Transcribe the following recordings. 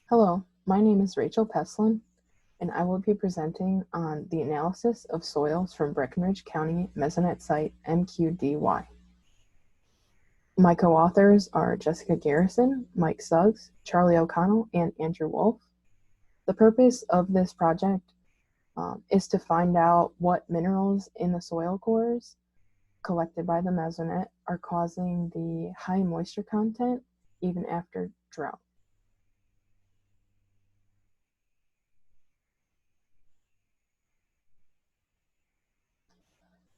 Hello, my name is Rachel Pestlin, and I will be presenting on the analysis of soils from Breckinridge County Mesonet site MQDY. My co-authors are Jessica Garrison, Mike Suggs, Charlie O'Connell, and Andrew Wolf. The purpose of this project is to find out what minerals in the soil cores collected by the Mesonet are causing the high moisture content even after drought.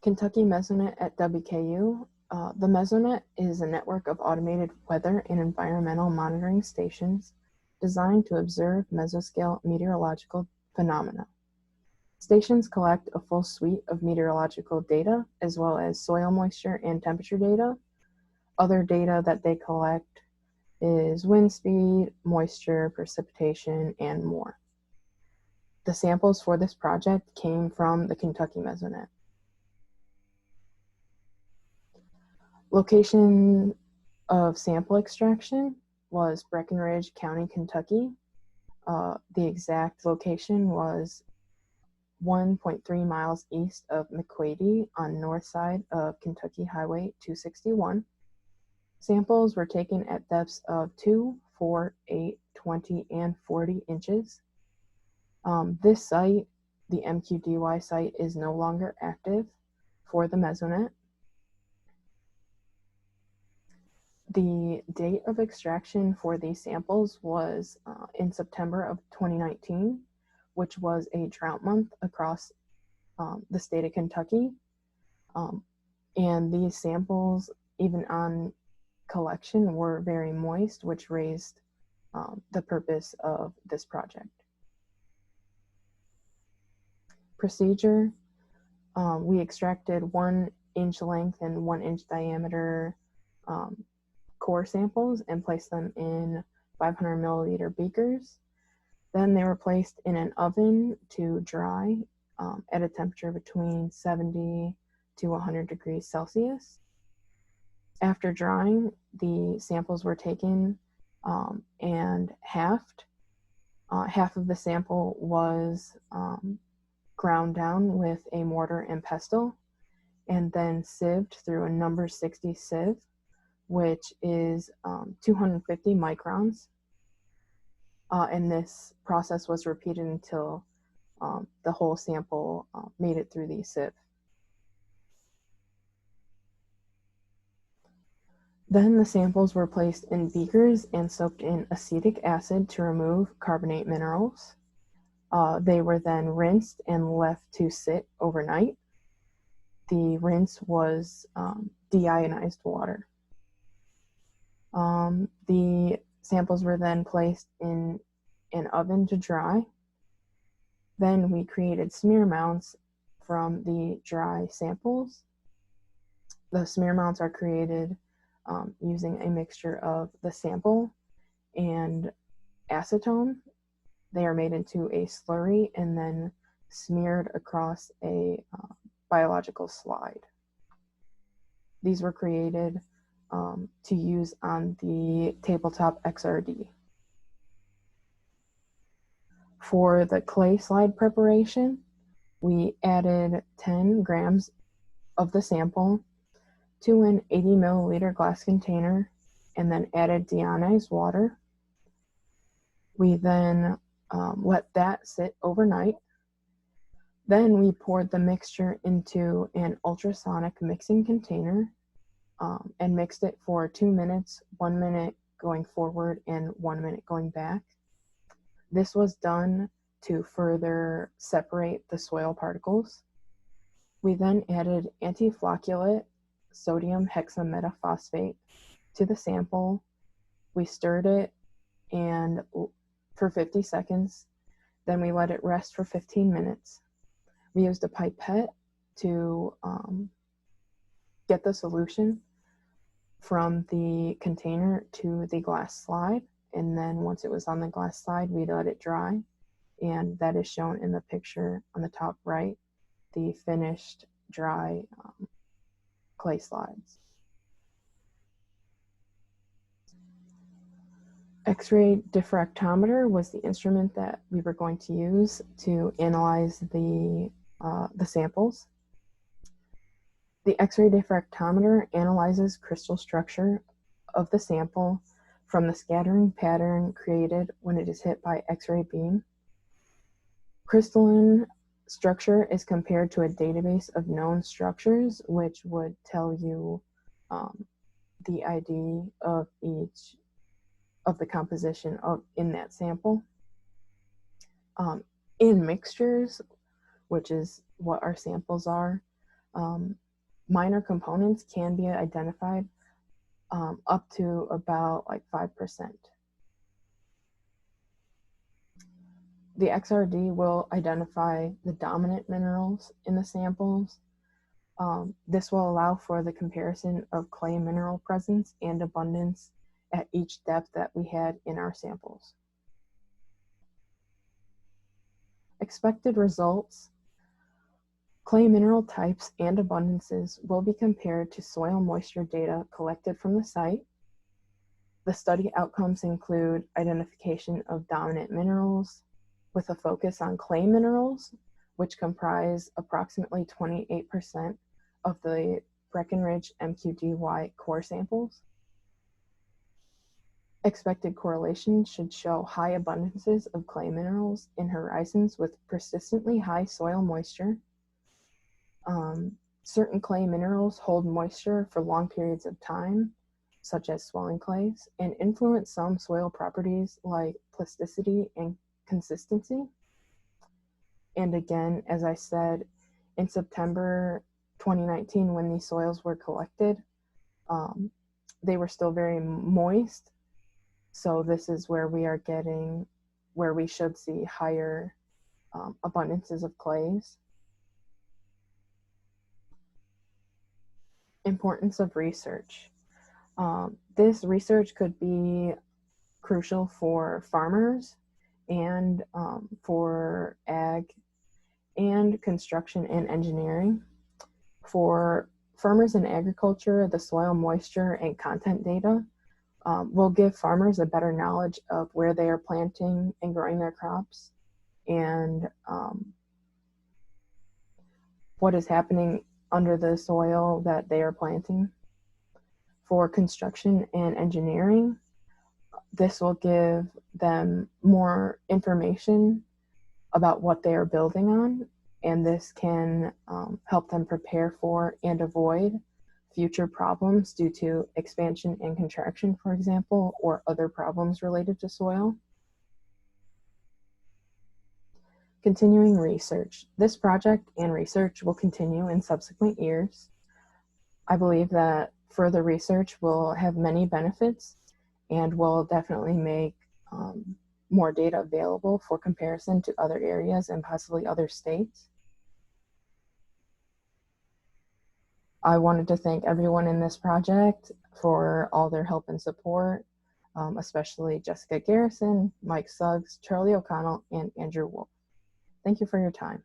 Kentucky Mesonet at WKU. The Mesonet is a network of automated weather and environmental monitoring stations designed to observe mesoscale meteorological phenomena. Stations collect a full suite of meteorological data, as well as soil moisture and temperature data. Other data that they collect is wind speed, moisture, precipitation, and more. The samples for this project came from the Kentucky Mesonet. Location of sample extraction was Breckinridge County, Kentucky. The exact location was 1.3 miles east of MQDY on north side of Kentucky Highway 261. Samples were taken at depths of 2, 4, 8, 20, and 40 inches. This site, the MQDY site, is no longer active for the Mesonet. The date of extraction for these samples was in September of 2019, which was a drought month across the state of Kentucky. And these samples, even on collection, were very moist, which raised the purpose of this project. Procedure, we extracted 1 inch length and 1 inch diameter core samples and placed them in 500 milliliter beakers. Then they were placed in an oven to dry at a temperature between 70 to 100 degrees Celsius. After drying, the samples were taken and halved. Half of the sample was ground down with a mortar and pestle and then sieved through a number 60 sieve, which is 250 microns. And this process was repeated until the whole sample made it through the sieve. Then the samples were placed in beakers and soaked in acetic acid to remove carbonate minerals. They were then rinsed and left to sit overnight. The rinse was deionized water. The samples were then placed in an oven to dry. Then we created smear mounts from the dry samples. The smear mounts are created using a mixture of the sample and acetone. They are made into a slurry and then smeared across a biological slide. These were created to use on the tabletop XRD. For the clay slide preparation, we added 10 grams of the sample to an 80 milliliter glass container and then added deionized water. We then let that sit overnight. Then we poured the mixture into an ultrasonic mixing container and mixed it for 2 minutes, 1 minute going forward and 1 minute going back. This was done to further separate the soil particles. We then added antiflocculate sodium hexametaphosphate to the sample. We stirred it and for 50 seconds. Then we let it rest for 15 minutes. We used a pipette to get the solution from the container to the glass slide. And then once it was on the glass slide, we let it dry. And that is shown in the picture on the top right, the finished dry clay slides. X-ray diffractometer was the instrument that we were going to use to analyze the samples. The X-ray diffractometer analyzes crystal structure of the sample from the scattering pattern created when it is hit by X-ray beam. Crystalline structure is compared to a database of known structures, which would tell you the ID of each of the composition in that sample. In mixtures, which is what our samples are, minor components can be identified up to about like 5%. The XRD will identify the dominant minerals in the samples. This will allow for the comparison of clay mineral presence and abundance at each depth that we had in our samples. Expected results: clay mineral types and abundances will be compared to soil moisture data collected from the site. The study outcomes include identification of dominant minerals with a focus on clay minerals, which comprise approximately 28% of the Breckinridge MQDY core samples. Expected correlation should show high abundances of clay minerals in horizons with persistently high soil moisture. Certain clay minerals hold moisture for long periods of time, such as swelling clays, and influence some soil properties like plasticity and consistency. And again, as I said, in September 2019, when these soils were collected, they were still very moist. So this is where we should see higher abundances of clays. Importance of research. This research could be crucial for farmers and for ag and construction and engineering. For farmers in agriculture, the soil moisture and content data will give farmers a better knowledge of where they are planting and growing their crops and what is happening under the soil that they are planting. For construction and engineering, this will give them more information about what they are building on, and this can help them prepare for and avoid future problems due to expansion and contraction, for example, or other problems related to soil. Continuing research. This project and research will continue in subsequent years. I believe that further research will have many benefits and will definitely make more data available for comparison to other areas and possibly other states. I wanted to thank everyone in this project for all their help and support, especially Jessica Garrison, Mike Suggs, Charlie O'Connell, and Andrew Wolf. Thank you for your time.